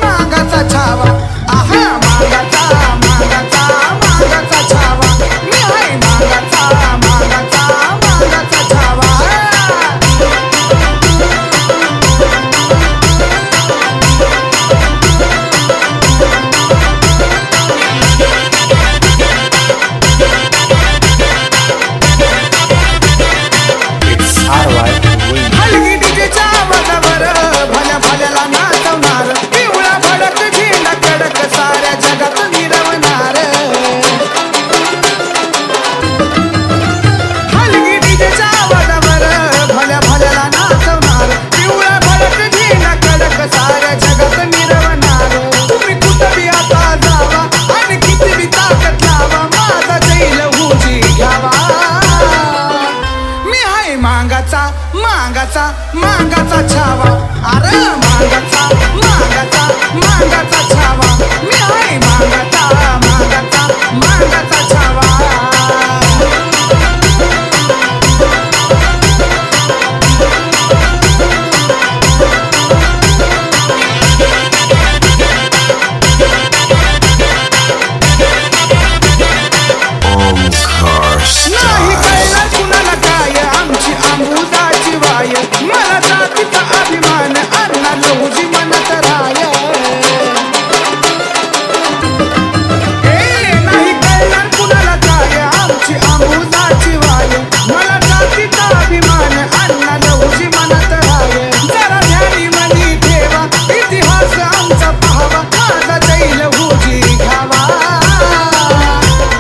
मागाचा छावा आहा मागाचा मागाचा मागाचा छावा मी हाय मागाचा मागाचा मागाचा छावा हलगी डीजेच्या आवाजावर भल्या भल्याला नाचवणार पिवळा भडक झेंडा कडक साऱ्या जगात मिरवणार हलगी डीजेच्या आवाजावर भल्या भल्याला नाचवणार पिवळा भडक झेंडा कडक साऱ्या जगात मिरवणार तुम्ही कुठं बी आता जावा आणि किती बी ताकद लावा माझा जैल हुजी घ्यावा मी हाय मागाचा मागाचा मागाचा छावा अरे मागाचा मागाचा मागाचा छावा मी हाय मागाचा मागाचा मागाचा छावा नाही कळणार कुणाला काय आमची आंबुजाची वाय मला जातीचा अभिमान अण्णा लहुजी म्हणत राय नाही कळणार कुणाला काय आमची आंबुजाची वाय मला जातीचा अभिमान अण्णा लहुजी म्हणत राय जरा ध्यानी मनी ठेवा इतिहास आमचा पाहावा माझा जैल हुजी घ्यावा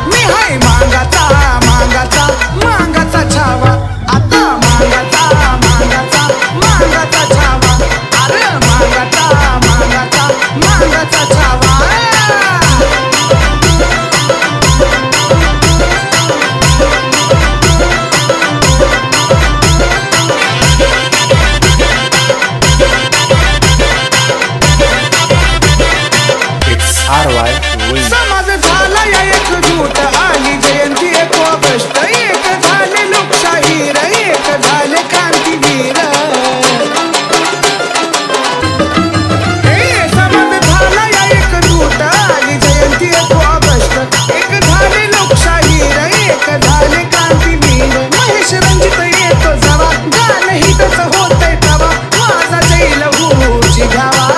मी हाय मागाचा मागाचा मागाचा छावा आता मागाचा मागाचा मागाचा छावा अरे मागाचा मागाचा मागाचा छावा समाज झाला या एकजूट आली जयंती 1 ऑगस्ट एक झाले लोकशाहीर एक झाले क्रांतीवीर समाज झाला या एकजूट आली जयंती 1 ऑगस्ट एक झाले लोकशाहीर एक झाले क्रांतीवीर महेश रंजित येतो जवा गाणं हितच होतंय तवा माझा जैल हुजी घ्यावा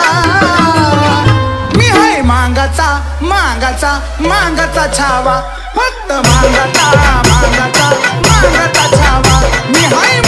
मी हाय मागाचा मागाचा मागाचा छावा फक्त मागाचा मागाचा मागाचा छावा मी हाय